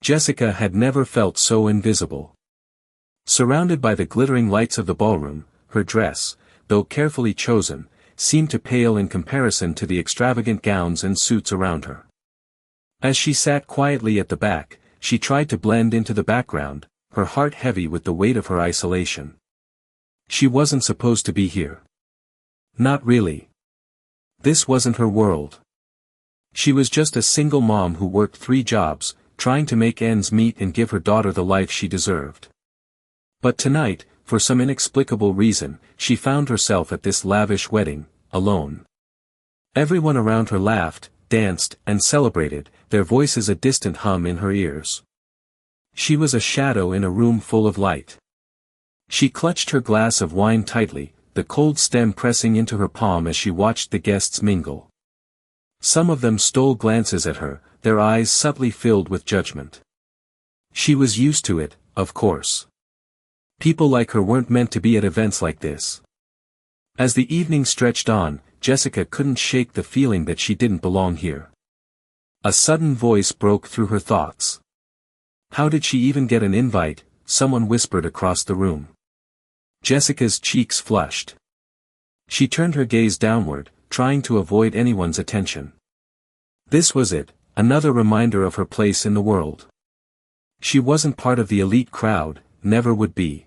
Jessica had never felt so invisible. Surrounded by the glittering lights of the ballroom, her dress, though carefully chosen, seemed to pale in comparison to the extravagant gowns and suits around her. As she sat quietly at the back, she tried to blend into the background, her heart heavy with the weight of her isolation. She wasn't supposed to be here. Not really. This wasn't her world. She was just a single mom who worked 3 jobs, trying to make ends meet and give her daughter the life she deserved. But tonight, for some inexplicable reason, she found herself at this lavish wedding, alone. Everyone around her laughed, danced, and celebrated, their voices a distant hum in her ears. She was a shadow in a room full of light. She clutched her glass of wine tightly, the cold stem pressing into her palm as she watched the guests mingle. Some of them stole glances at her, their eyes subtly filled with judgment. She was used to it, of course. People like her weren't meant to be at events like this. As the evening stretched on, Jessica couldn't shake the feeling that she didn't belong here. A sudden voice broke through her thoughts. How did she even get an invite? Someone whispered across the room. Jessica's cheeks flushed. She turned her gaze downward, trying to avoid anyone's attention. This was it, another reminder of her place in the world. She wasn't part of the elite crowd, never would be.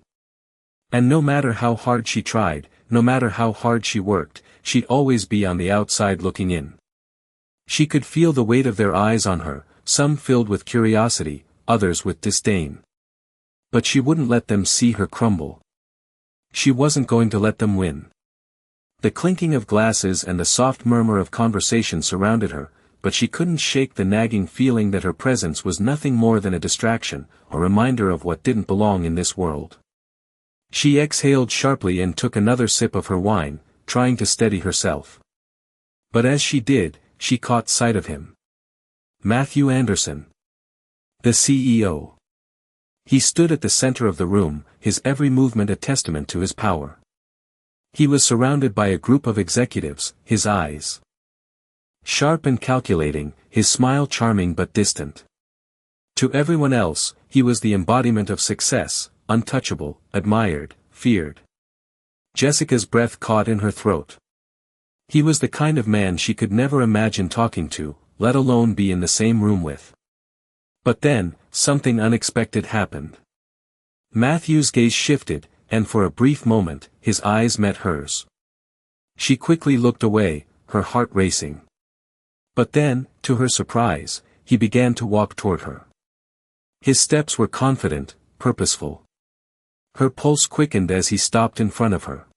And no matter how hard she tried, no matter how hard she worked, she'd always be on the outside looking in. She could feel the weight of their eyes on her, some filled with curiosity, others with disdain. But she wouldn't let them see her crumble. She wasn't going to let them win. The clinking of glasses and the soft murmur of conversation surrounded her, but she couldn't shake the nagging feeling that her presence was nothing more than a distraction, a reminder of what didn't belong in this world. She exhaled sharply and took another sip of her wine, trying to steady herself. But as she did, she caught sight of him. Matthew Anderson. The CEO. He stood at the center of the room, his every movement a testament to his power. He was surrounded by a group of executives, his eyes sharp and calculating, his smile charming but distant. To everyone else, he was the embodiment of success, untouchable, admired, feared. Jessica's breath caught in her throat. He was the kind of man she could never imagine talking to, let alone be in the same room with. But then, something unexpected happened. Matthew's gaze shifted, and for a brief moment, his eyes met hers. She quickly looked away, her heart racing. But then, to her surprise, he began to walk toward her. His steps were confident, purposeful. Her pulse quickened as he stopped in front of her.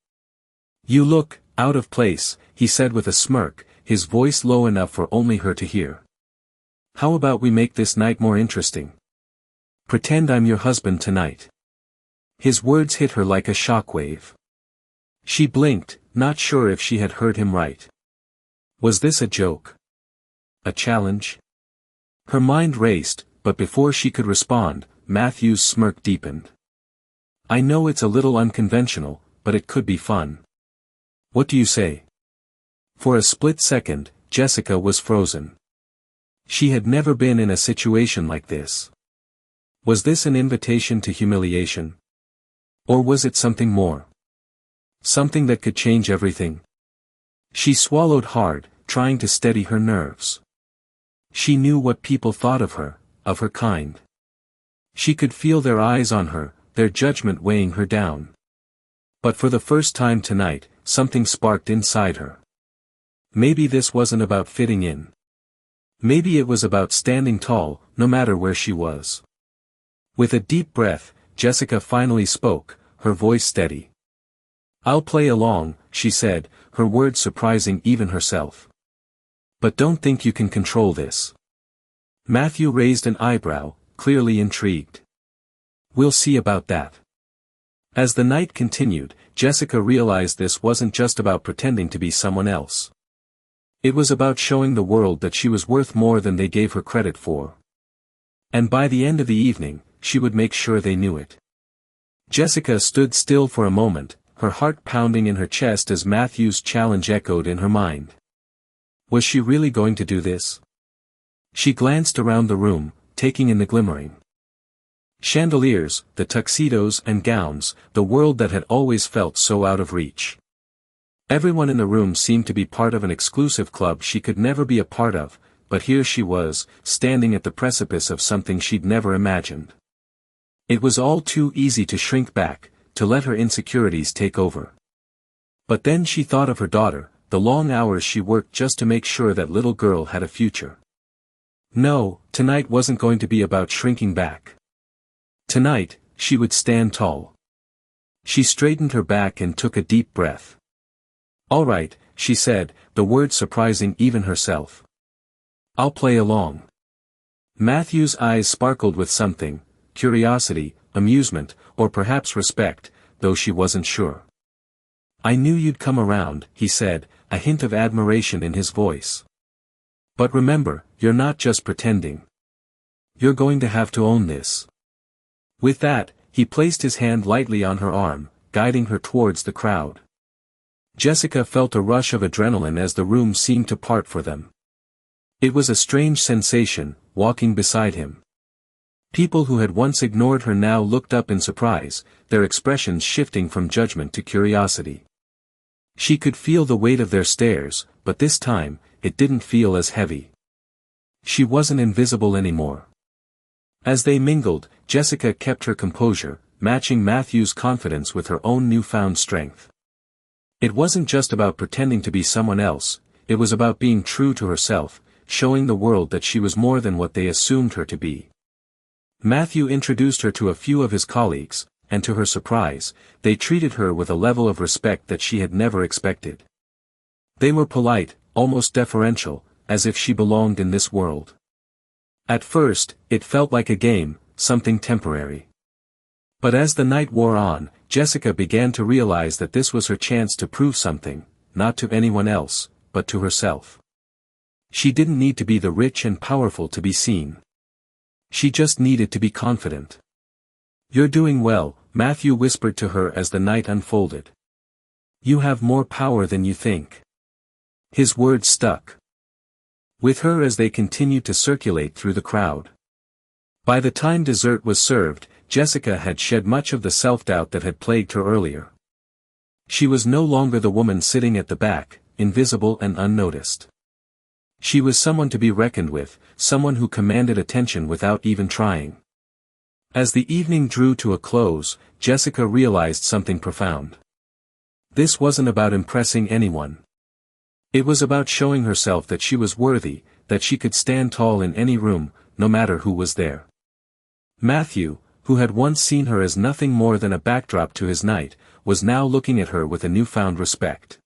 "You look out of place," he said with a smirk, his voice low enough for only her to hear. "How about we make this night more interesting? Pretend I'm your husband tonight." His words hit her like a shockwave. She blinked, not sure if she had heard him right. Was this a joke? A challenge? Her mind raced, but before she could respond, Matthew's smirk deepened. "I know it's a little unconventional, but it could be fun. What do you say?" For a split second, Jessica was frozen. She had never been in a situation like this. Was this an invitation to humiliation? Or was it something more? Something that could change everything? She swallowed hard, trying to steady her nerves. She knew what people thought of her kind. She could feel their eyes on her, their judgment weighing her down. But for the first time tonight, something sparked inside her. Maybe this wasn't about fitting in. Maybe it was about standing tall, no matter where she was. With a deep breath, Jessica finally spoke, her voice steady. "I'll play along," she said, her words surprising even herself. "But don't think you can control this." Matthew raised an eyebrow, clearly intrigued. "We'll see about that." As the night continued, Jessica realized this wasn't just about pretending to be someone else. It was about showing the world that she was worth more than they gave her credit for. And by the end of the evening, she would make sure they knew it. Jessica stood still for a moment, her heart pounding in her chest as Matthew's challenge echoed in her mind. Was she really going to do this? She glanced around the room, taking in the glimmering chandeliers, the tuxedos and gowns, the world that had always felt so out of reach. Everyone in the room seemed to be part of an exclusive club she could never be a part of, but here she was, standing at the precipice of something she'd never imagined. It was all too easy to shrink back, to let her insecurities take over. But then she thought of her daughter, the long hours she worked just to make sure that little girl had a future. No, tonight wasn't going to be about shrinking back. Tonight, she would stand tall. She straightened her back and took a deep breath. "All right," she said, the word surprising even herself. "I'll play along." Matthew's eyes sparkled with something, curiosity, amusement, or perhaps respect, though she wasn't sure. "I knew you'd come around," he said, a hint of admiration in his voice. "But remember, you're not just pretending. You're going to have to own this." With that, he placed his hand lightly on her arm, guiding her towards the crowd. Jessica felt a rush of adrenaline as the room seemed to part for them. It was a strange sensation, walking beside him. People who had once ignored her now looked up in surprise, their expressions shifting from judgment to curiosity. She could feel the weight of their stares, but this time, it didn't feel as heavy. She wasn't invisible anymore. As they mingled, Jessica kept her composure, matching Matthew's confidence with her own newfound strength. It wasn't just about pretending to be someone else, it was about being true to herself, showing the world that she was more than what they assumed her to be. Matthew introduced her to a few of his colleagues, and to her surprise, they treated her with a level of respect that she had never expected. They were polite, almost deferential, as if she belonged in this world. At first, it felt like a game, something temporary. But as the night wore on, Jessica began to realize that this was her chance to prove something, not to anyone else, but to herself. She didn't need to be the rich and powerful to be seen. She just needed to be confident. "You're doing well," Matthew whispered to her as the night unfolded. "You have more power than you think." His words stuck with her as they continued to circulate through the crowd. By the time dessert was served, Jessica had shed much of the self-doubt that had plagued her earlier. She was no longer the woman sitting at the back, invisible and unnoticed. She was someone to be reckoned with, someone who commanded attention without even trying. As the evening drew to a close, Jessica realized something profound. This wasn't about impressing anyone. It was about showing herself that she was worthy, that she could stand tall in any room, no matter who was there. Matthew, who had once seen her as nothing more than a backdrop to his night, was now looking at her with a newfound respect.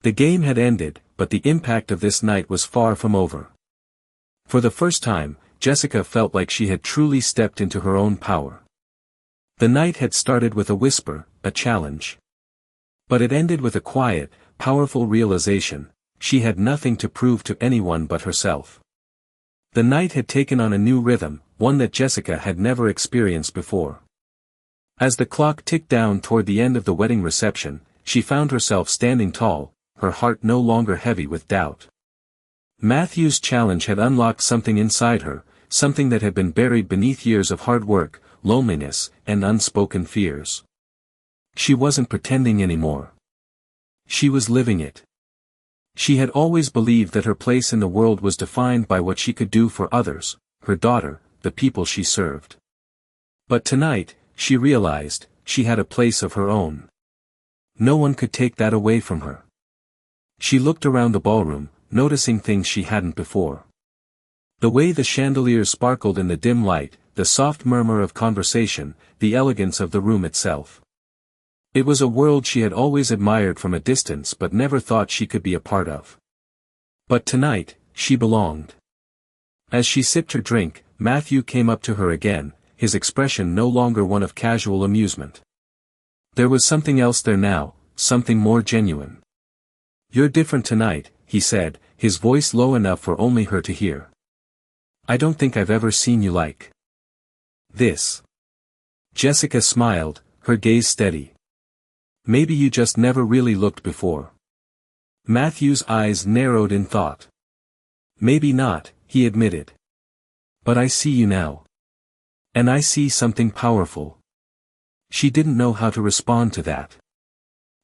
The game had ended, but the impact of this night was far from over. For the first time, Jessica felt like she had truly stepped into her own power. The night had started with a whisper, a challenge. But it ended with a quiet, powerful realization: she had nothing to prove to anyone but herself. The night had taken on a new rhythm, one that Jessica had never experienced before. As the clock ticked down toward the end of the wedding reception, she found herself standing tall, her heart no longer heavy with doubt. Matthew's challenge had unlocked something inside her, something that had been buried beneath years of hard work, loneliness, and unspoken fears. She wasn't pretending anymore. She was living it. She had always believed that her place in the world was defined by what she could do for others, her daughter, the people she served. But tonight, she realized, she had a place of her own. No one could take that away from her. She looked around the ballroom, noticing things she hadn't before. The way the chandeliers sparkled in the dim light, the soft murmur of conversation, the elegance of the room itself. It was a world she had always admired from a distance but never thought she could be a part of. But tonight, she belonged. As she sipped her drink, Matthew came up to her again, his expression no longer one of casual amusement. There was something else there now, something more genuine. "You're different tonight," he said, his voice low enough for only her to hear. "I don't think I've ever seen you like this." Jessica smiled, her gaze steady. "Maybe you just never really looked before." Matthew's eyes narrowed in thought. "Maybe not," he admitted. But I see you now. And I see something powerful. She didn't know how to respond to that.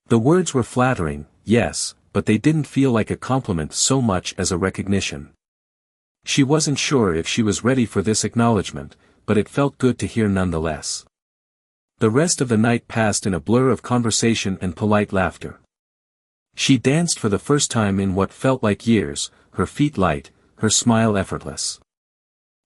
The words were flattering, yes, but they didn't feel like a compliment so much as a recognition. She wasn't sure if she was ready for this acknowledgement, but it felt good to hear nonetheless. The rest of the night passed in a blur of conversation and polite laughter. She danced for the first time in what felt like years, her feet light, her smile effortless.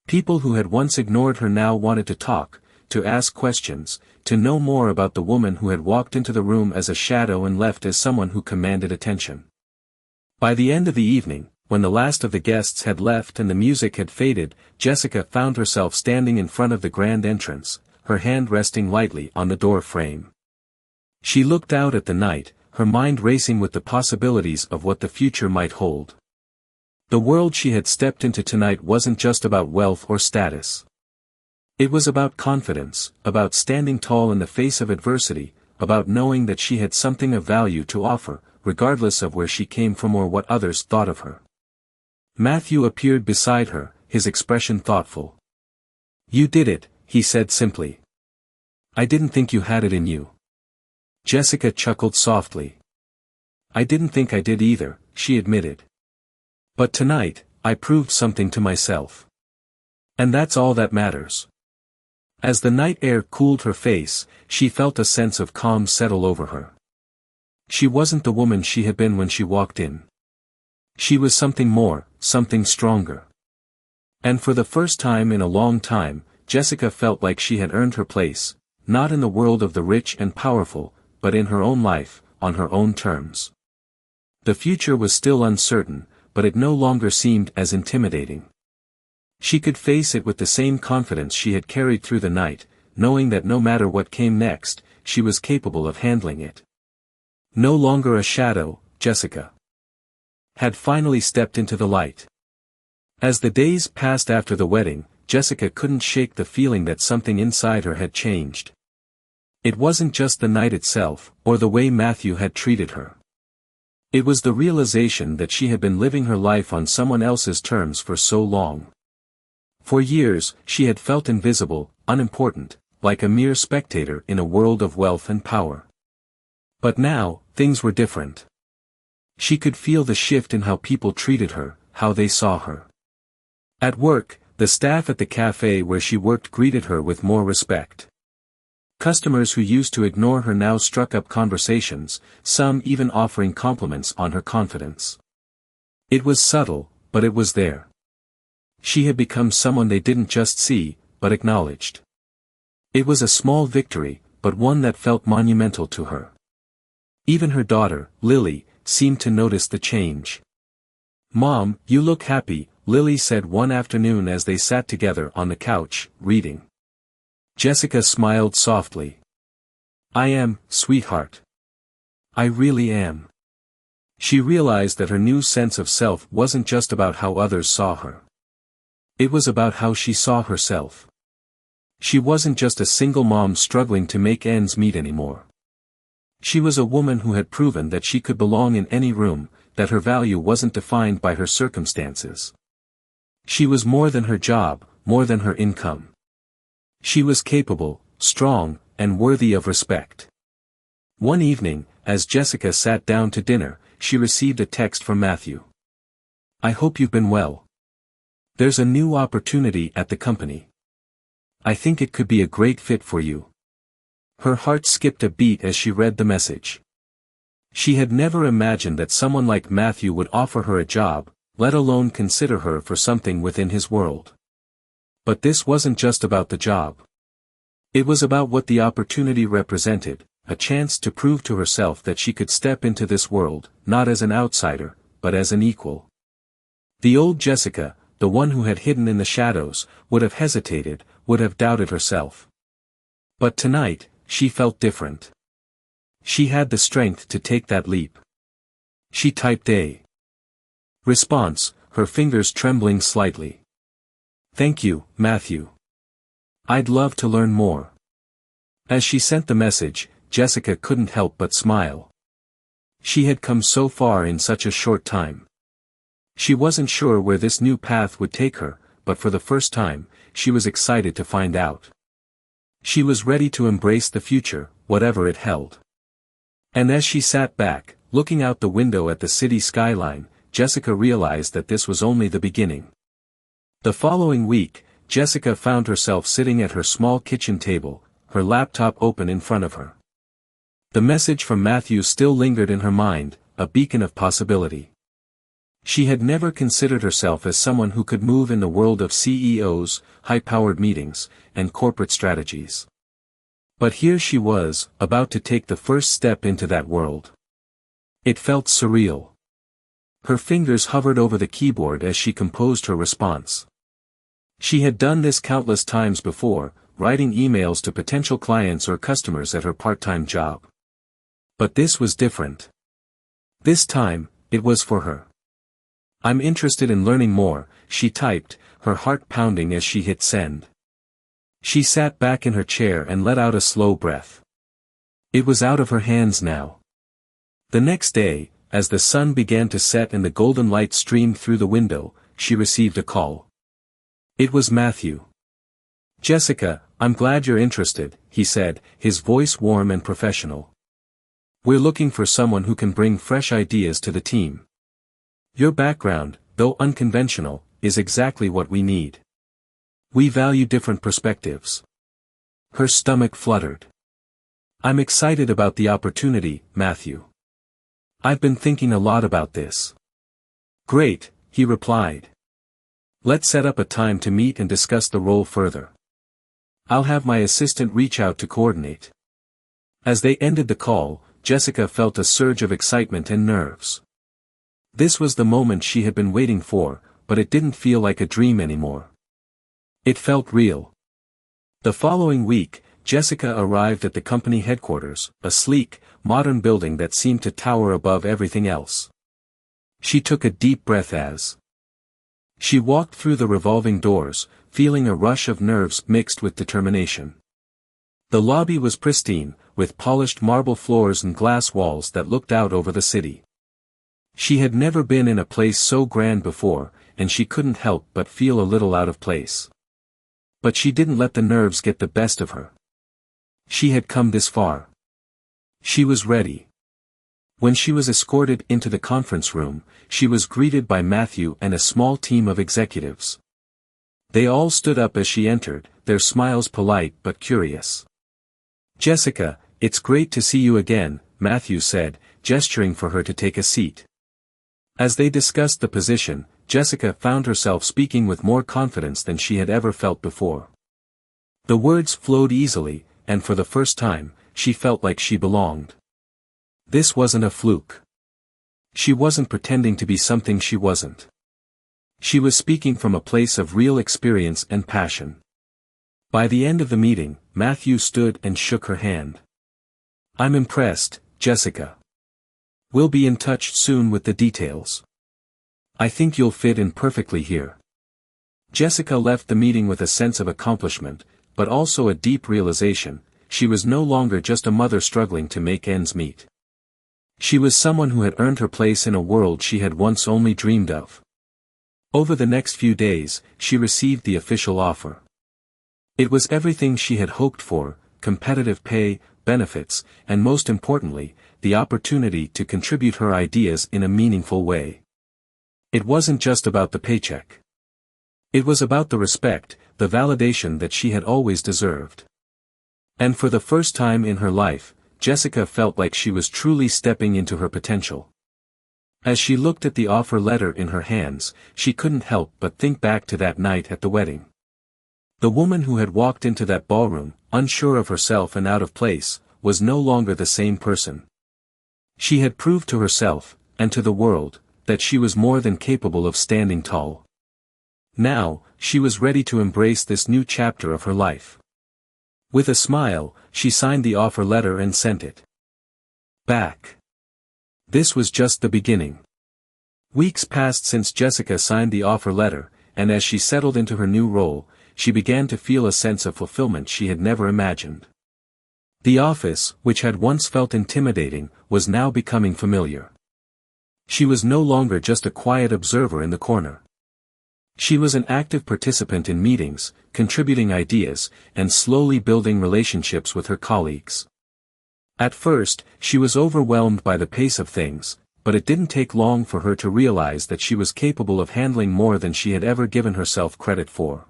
People who had once ignored her now wanted to talk, to ask questions, to know more about the woman who had walked into the room as a shadow and left as someone who commanded attention. By the end of the evening, when the last of the guests had left and the music had faded, Jessica found herself standing in front of the grand entrance, her hand resting lightly on the door frame. She looked out at the night, her mind racing with the possibilities of what the future might hold. The world she had stepped into tonight wasn't just about wealth or status. It was about confidence, about standing tall in the face of adversity, about knowing that she had something of value to offer, regardless of where she came from or what others thought of her. Matthew appeared beside her, his expression thoughtful. "You did it," he said simply. "I didn't think you had it in you." Jessica chuckled softly. "I didn't think I did either," she admitted. "But tonight, I proved something to myself. And that's all that matters." As the night air cooled her face, she felt a sense of calm settle over her. She wasn't the woman she had been when she walked in. She was something more, something stronger. And for the first time in a long time, Jessica felt like she had earned her place, not in the world of the rich and powerful, but in her own life, on her own terms. The future was still uncertain, but it no longer seemed as intimidating. She could face it with the same confidence she had carried through the night, knowing that no matter what came next, she was capable of handling it. No longer a shadow, Jessica had finally stepped into the light. As the days passed after the wedding, Jessica couldn't shake the feeling that something inside her had changed. It wasn't just the night itself, or the way Matthew had treated her. It was the realization that she had been living her life on someone else's terms for so long. For years, she had felt invisible, unimportant, like a mere spectator in a world of wealth and power. But now, things were different. She could feel the shift in how people treated her, how they saw her. At work, the staff at the cafe where she worked greeted her with more respect. Customers who used to ignore her now struck up conversations, some even offering compliments on her confidence. It was subtle, but it was there. She had become someone they didn't just see, but acknowledged. It was a small victory, but one that felt monumental to her. Even her daughter, Lily, seemed to notice the change. "Mom, you look happy," Lily said one afternoon as they sat together on the couch, reading. Jessica smiled softly. "I am, sweetheart. I really am." She realized that her new sense of self wasn't just about how others saw her. It was about how she saw herself. She wasn't just a single mom struggling to make ends meet anymore. She was a woman who had proven that she could belong in any room, that her value wasn't defined by her circumstances. She was more than her job, more than her income. She was capable, strong, and worthy of respect. One evening, as Jessica sat down to dinner, she received a text from Matthew. "I hope you've been well. There's a new opportunity at the company. I think it could be a great fit for you." Her heart skipped a beat as she read the message. She had never imagined that someone like Matthew would offer her a job, let alone consider her for something within his world. But this wasn't just about the job. It was about what the opportunity represented, a chance to prove to herself that she could step into this world, not as an outsider, but as an equal. The old Jessica, the one who had hidden in the shadows, would have hesitated, would have doubted herself. But tonight, she felt different. She had the strength to take that leap. She typed a response, her fingers trembling slightly. "Thank you, Matthew. I'd love to learn more." As she sent the message, Jessica couldn't help but smile. She had come so far in such a short time. She wasn't sure where this new path would take her, but for the first time, she was excited to find out. She was ready to embrace the future, whatever it held. And as she sat back, looking out the window at the city skyline, Jessica realized that this was only the beginning. The following week, Jessica found herself sitting at her small kitchen table, her laptop open in front of her. The message from Matthew still lingered in her mind, a beacon of possibility. She had never considered herself as someone who could move in the world of CEOs, high-powered meetings, and corporate strategies. But here she was, about to take the first step into that world. It felt surreal. Her fingers hovered over the keyboard as she composed her response. She had done this countless times before, writing emails to potential clients or customers at her part-time job. But this was different. This time, it was for her. "I'm interested in learning more," she typed, her heart pounding as she hit send. She sat back in her chair and let out a slow breath. It was out of her hands now. The next day, as the sun began to set and the golden light streamed through the window, she received a call. It was Matthew. "Jessica, I'm glad you're interested," he said, his voice warm and professional. "We're looking for someone who can bring fresh ideas to the team. Your background, though unconventional, is exactly what we need. We value different perspectives." Her stomach fluttered. "I'm excited about the opportunity, Matthew. I've been thinking a lot about this." "Great," he replied. "Let's set up a time to meet and discuss the role further. I'll have my assistant reach out to coordinate." As they ended the call, Jessica felt a surge of excitement and nerves. This was the moment she had been waiting for, but it didn't feel like a dream anymore. It felt real. The following week, Jessica arrived at the company headquarters, a sleek, modern building that seemed to tower above everything else. She took a deep breath as she walked through the revolving doors, feeling a rush of nerves mixed with determination. The lobby was pristine, with polished marble floors and glass walls that looked out over the city. She had never been in a place so grand before, and she couldn't help but feel a little out of place. But she didn't let the nerves get the best of her. She had come this far. She was ready. When she was escorted into the conference room, she was greeted by Matthew and a small team of executives. They all stood up as she entered, their smiles polite but curious. "Jessica, it's great to see you again," Matthew said, gesturing for her to take a seat. As they discussed the position, Jessica found herself speaking with more confidence than she had ever felt before. The words flowed easily, and for the first time, she felt like she belonged. This wasn't a fluke. She wasn't pretending to be something she wasn't. She was speaking from a place of real experience and passion. By the end of the meeting, Matthew stood and shook her hand. "I'm impressed, Jessica. We'll be in touch soon with the details. I think you'll fit in perfectly here." Jessica left the meeting with a sense of accomplishment, but also a deep realization: she was no longer just a mother struggling to make ends meet. She was someone who had earned her place in a world she had once only dreamed of. Over the next few days, she received the official offer. It was everything she had hoped for: competitive pay, benefits, and most importantly, the opportunity to contribute her ideas in a meaningful way. It wasn't just about the paycheck. It was about the respect, the validation that she had always deserved. And for the first time in her life, Jessica felt like she was truly stepping into her potential. As she looked at the offer letter in her hands, she couldn't help but think back to that night at the wedding. The woman who had walked into that ballroom, unsure of herself and out of place, was no longer the same person. She had proved to herself, and to the world, that she was more than capable of standing tall. Now, she was ready to embrace this new chapter of her life. With a smile, she signed the offer letter and sent it back. This was just the beginning. Weeks passed since Jessica signed the offer letter, and as she settled into her new role, she began to feel a sense of fulfillment she had never imagined. The office, which had once felt intimidating, was now becoming familiar. She was no longer just a quiet observer in the corner. She was an active participant in meetings, contributing ideas, and slowly building relationships with her colleagues. At first, she was overwhelmed by the pace of things, but it didn't take long for her to realize that she was capable of handling more than she had ever given herself credit for.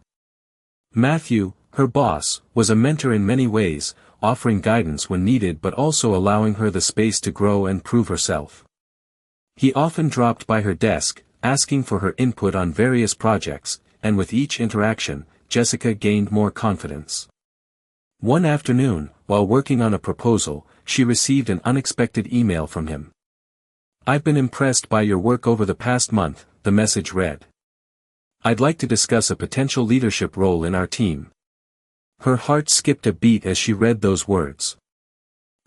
Matthew, her boss, was a mentor in many ways, offering guidance when needed but also allowing her the space to grow and prove herself. He often dropped by her desk, asking for her input on various projects, and with each interaction, Jessica gained more confidence. One afternoon, while working on a proposal, she received an unexpected email from him. "I've been impressed by your work over the past month," the message read. "I'd like to discuss a potential leadership role in our team." Her heart skipped a beat as she read those words.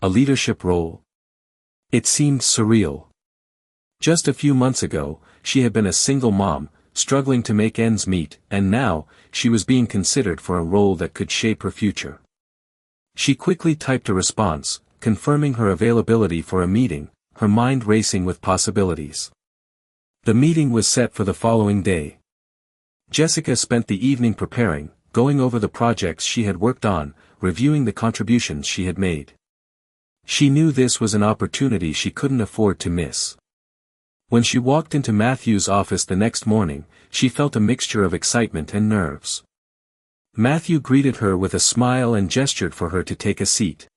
A leadership role? It seemed surreal. Just a few months ago, she had been a single mom, struggling to make ends meet, and now, she was being considered for a role that could shape her future. She quickly typed a response, confirming her availability for a meeting, her mind racing with possibilities. The meeting was set for the following day. Jessica spent the evening preparing, going over the projects she had worked on, reviewing the contributions she had made. She knew this was an opportunity she couldn't afford to miss. When she walked into Matthew's office the next morning, she felt a mixture of excitement and nerves. Matthew greeted her with a smile and gestured for her to take a seat.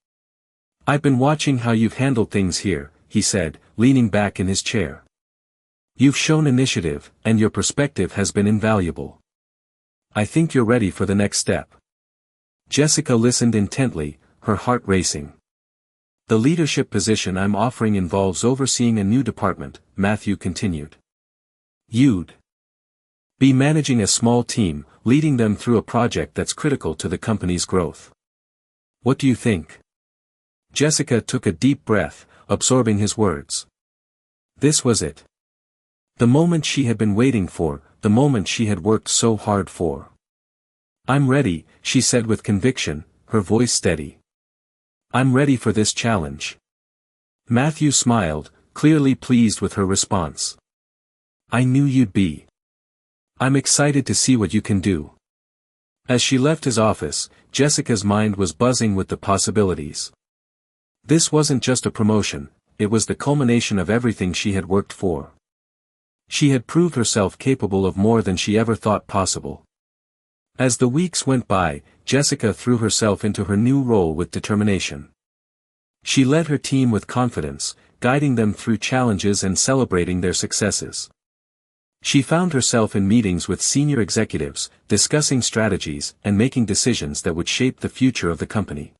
"I've been watching how you've handled things here," he said, leaning back in his chair. "You've shown initiative, and your perspective has been invaluable. I think you're ready for the next step." Jessica listened intently, her heart racing. "The leadership position I'm offering involves overseeing a new department," Matthew continued. "You'd be managing a small team, leading them through a project that's critical to the company's growth. What do you think?" Jessica took a deep breath, absorbing his words. This was it. The moment she had been waiting for, the moment she had worked so hard for. "I'm ready," she said with conviction, her voice steady. "I'm ready for this challenge." Matthew smiled, clearly pleased with her response. "I knew you'd be. I'm excited to see what you can do." As she left his office, Jessica's mind was buzzing with the possibilities. This wasn't just a promotion, it was the culmination of everything she had worked for. She had proved herself capable of more than she ever thought possible. As the weeks went by, Jessica threw herself into her new role with determination. She led her team with confidence, guiding them through challenges and celebrating their successes. She found herself in meetings with senior executives, discussing strategies and making decisions that would shape the future of the company.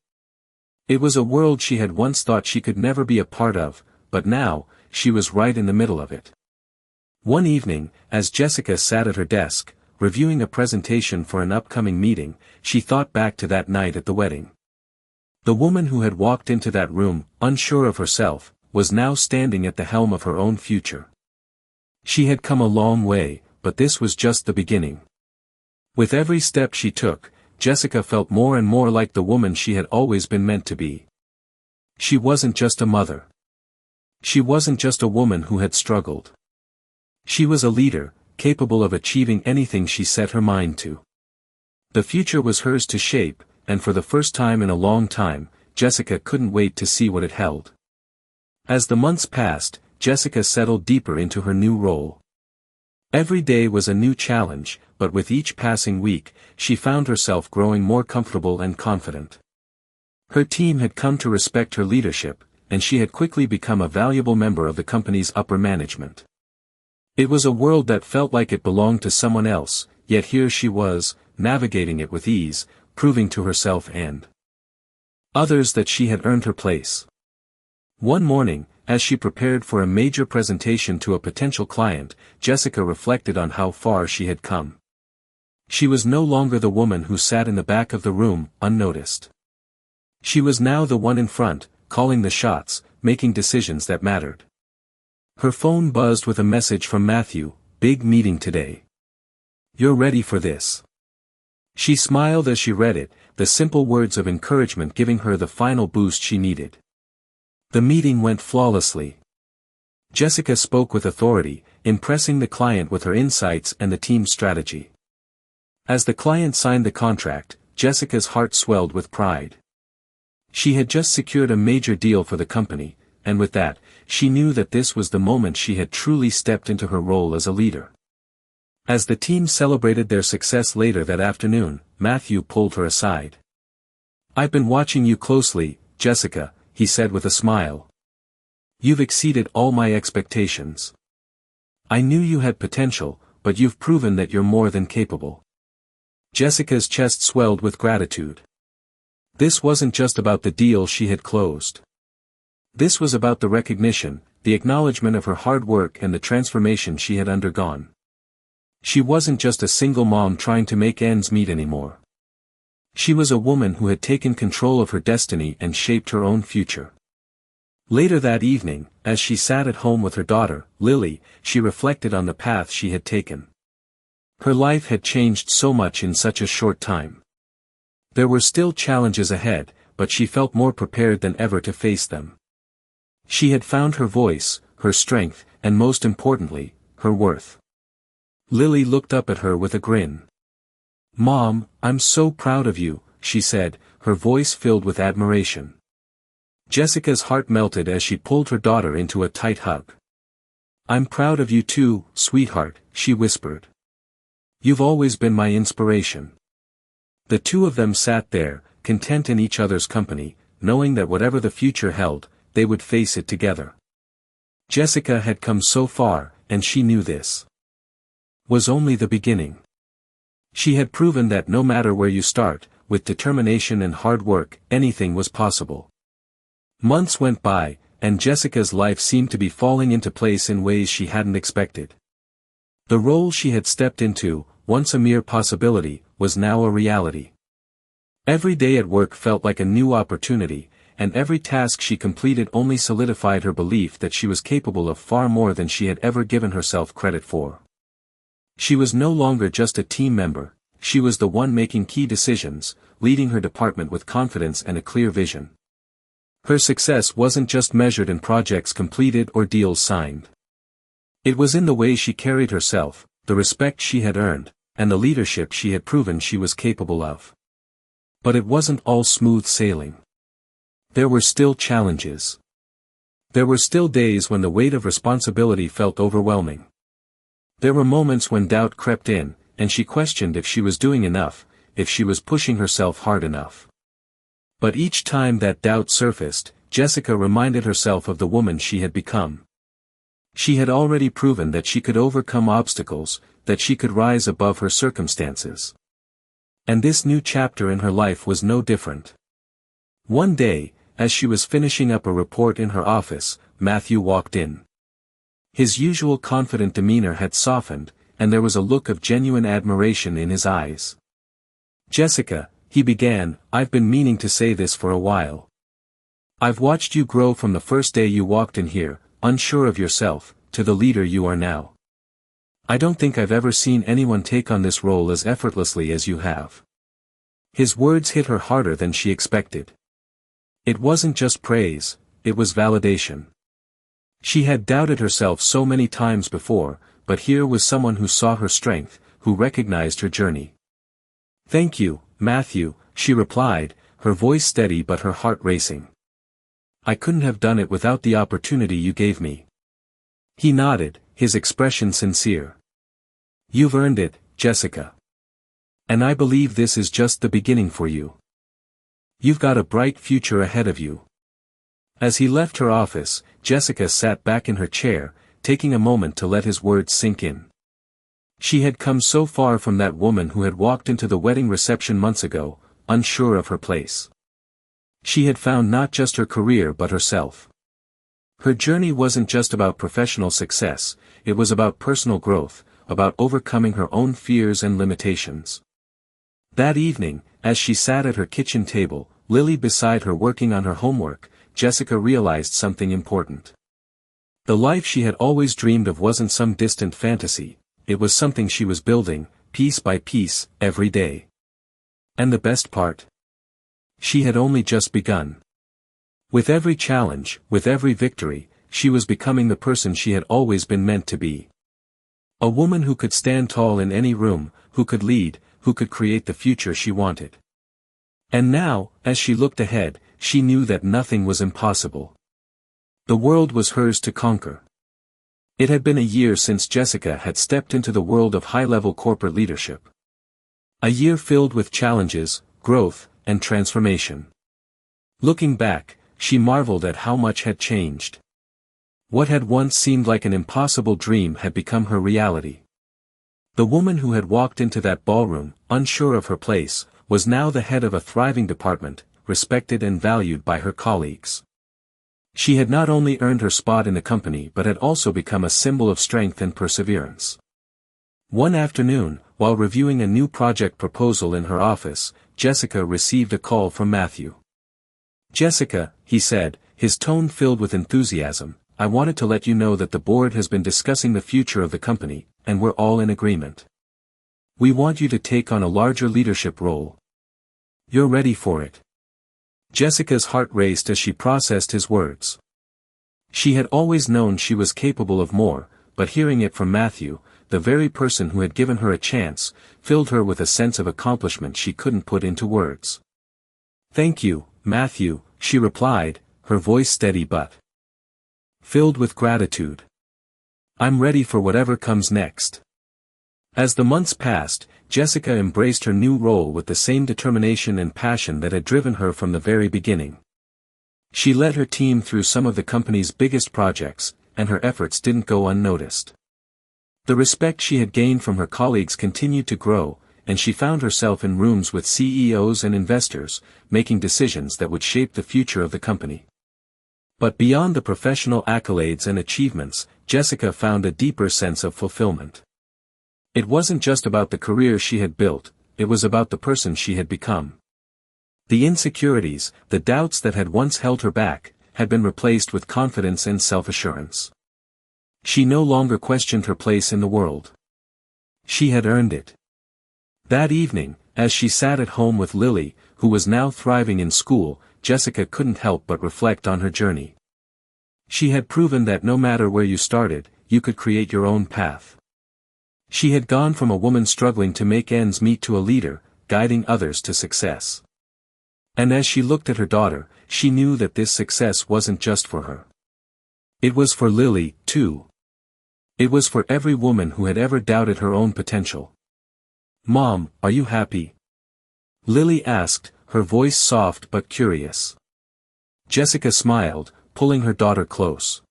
It was a world she had once thought she could never be a part of, but now, she was right in the middle of it. One evening, as Jessica sat at her desk, reviewing a presentation for an upcoming meeting, she thought back to that night at the wedding. The woman who had walked into that room, unsure of herself, was now standing at the helm of her own future. She had come a long way, but this was just the beginning. With every step she took, Jessica felt more and more like the woman she had always been meant to be. She wasn't just a mother. She wasn't just a woman who had struggled. She was a leader, capable of achieving anything she set her mind to. The future was hers to shape, and for the first time in a long time, Jessica couldn't wait to see what it held. As the months passed, Jessica settled deeper into her new role. Every day was a new challenge, but with each passing week, she found herself growing more comfortable and confident. Her team had come to respect her leadership, and she had quickly become a valuable member of the company's upper management. It was a world that felt like it belonged to someone else, yet here she was, navigating it with ease, proving to herself and others that she had earned her place. One morning, as she prepared for a major presentation to a potential client, Jessica reflected on how far she had come. She was no longer the woman who sat in the back of the room, unnoticed. She was now the one in front, calling the shots, making decisions that mattered. Her phone buzzed with a message from Matthew, "Big meeting today. You're ready for this." She smiled as she read it, the simple words of encouragement giving her the final boost she needed. The meeting went flawlessly. Jessica spoke with authority, impressing the client with her insights and the team's strategy. As the client signed the contract, Jessica's heart swelled with pride. She had just secured a major deal for the company, and with that, she knew that this was the moment she had truly stepped into her role as a leader. As the team celebrated their success later that afternoon, Matthew pulled her aside. "I've been watching you closely, Jessica," he said with a smile. "You've exceeded all my expectations. I knew you had potential, but you've proven that you're more than capable." Jessica's chest swelled with gratitude. This wasn't just about the deal she had closed. This was about the recognition, the acknowledgement of her hard work and the transformation she had undergone. She wasn't just a single mom trying to make ends meet anymore. She was a woman who had taken control of her destiny and shaped her own future. Later that evening, as she sat at home with her daughter, Lily, she reflected on the path she had taken. Her life had changed so much in such a short time. There were still challenges ahead, but she felt more prepared than ever to face them. She had found her voice, her strength, and most importantly, her worth. Lily looked up at her with a grin. "Mom, I'm so proud of you," she said, her voice filled with admiration. Jessica's heart melted as she pulled her daughter into a tight hug. "I'm proud of you too, sweetheart," she whispered. "You've always been my inspiration." The two of them sat there, content in each other's company, knowing that whatever the future held, they would face it together. Jessica had come so far, and she knew this was only the beginning. She had proven that no matter where you start, with determination and hard work, anything was possible. Months went by, and Jessica's life seemed to be falling into place in ways she hadn't expected. The role she had stepped into, once a mere possibility, was now a reality. Every day at work felt like a new opportunity, and every task she completed only solidified her belief that she was capable of far more than she had ever given herself credit for. She was no longer just a team member, she was the one making key decisions, leading her department with confidence and a clear vision. Her success wasn't just measured in projects completed or deals signed. It was in the way she carried herself, the respect she had earned, and the leadership she had proven she was capable of. But it wasn't all smooth sailing. There were still challenges. There were still days when the weight of responsibility felt overwhelming. There were moments when doubt crept in, and she questioned if she was doing enough, if she was pushing herself hard enough. But each time that doubt surfaced, Jessica reminded herself of the woman she had become. She had already proven that she could overcome obstacles, that she could rise above her circumstances. And this new chapter in her life was no different. One day, as she was finishing up a report in her office, Matthew walked in. His usual confident demeanor had softened, and there was a look of genuine admiration in his eyes. "Jessica," he began, "I've been meaning to say this for a while. I've watched you grow from the first day you walked in here, unsure of yourself, to the leader you are now. I don't think I've ever seen anyone take on this role as effortlessly as you have." His words hit her harder than she expected. It wasn't just praise, it was validation. She had doubted herself so many times before, but here was someone who saw her strength, who recognized her journey. "Thank you, Matthew," she replied, her voice steady but her heart racing. "I couldn't have done it without the opportunity you gave me." He nodded, his expression sincere. "You've earned it, Jessica. And I believe this is just the beginning for you. You've got a bright future ahead of you." As he left her office, Jessica sat back in her chair, taking a moment to let his words sink in. She had come so far from that woman who had walked into the wedding reception months ago, unsure of her place. She had found not just her career but herself. Her journey wasn't just about professional success, it was about personal growth, about overcoming her own fears and limitations. That evening, as she sat at her kitchen table, Lily beside her working on her homework, Jessica realized something important. The life she had always dreamed of wasn't some distant fantasy, it was something she was building, piece by piece, every day. And the best part? She had only just begun. With every challenge, with every victory, she was becoming the person she had always been meant to be. A woman who could stand tall in any room, who could lead, who could create the future she wanted. And now, as she looked ahead, she knew that nothing was impossible. The world was hers to conquer. It had been a year since Jessica had stepped into the world of high-level corporate leadership. A year filled with challenges, growth, and transformation. Looking back, she marveled at how much had changed. What had once seemed like an impossible dream had become her reality. The woman who had walked into that ballroom, unsure of her place, was now the head of a thriving department, respected and valued by her colleagues. She had not only earned her spot in the company but had also become a symbol of strength and perseverance. One afternoon, while reviewing a new project proposal in her office, Jessica received a call from Matthew. "Jessica," he said, his tone filled with enthusiasm, "I wanted to let you know that the board has been discussing the future of the company, and we're all in agreement. We want you to take on a larger leadership role. You're ready for it." Jessica's heart raced as she processed his words. She had always known she was capable of more, but hearing it from Matthew, the very person who had given her a chance, filled her with a sense of accomplishment she couldn't put into words. "Thank you, Matthew," she replied, her voice steady but filled with gratitude. "I'm ready for whatever comes next." As the months passed, Jessica embraced her new role with the same determination and passion that had driven her from the very beginning. She led her team through some of the company's biggest projects, and her efforts didn't go unnoticed. The respect she had gained from her colleagues continued to grow, and she found herself in rooms with CEOs and investors, making decisions that would shape the future of the company. But beyond the professional accolades and achievements, Jessica found a deeper sense of fulfillment. It wasn't just about the career she had built, it was about the person she had become. The insecurities, the doubts that had once held her back, had been replaced with confidence and self-assurance. She no longer questioned her place in the world. She had earned it. That evening, as she sat at home with Lily, who was now thriving in school, Jessica couldn't help but reflect on her journey. She had proven that no matter where you started, you could create your own path. She had gone from a woman struggling to make ends meet to a leader, guiding others to success. And as she looked at her daughter, she knew that this success wasn't just for her. It was for Lily, too. It was for every woman who had ever doubted her own potential. "Mom, are you happy?" Lily asked, her voice soft but curious. Jessica smiled, pulling her daughter close.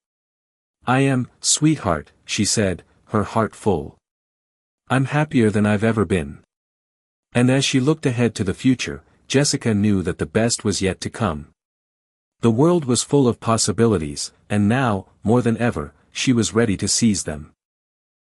"I am, sweetheart," she said, her heart full. "I'm happier than I've ever been." And as she looked ahead to the future, Jessica knew that the best was yet to come. The world was full of possibilities, and now, more than ever, she was ready to seize them.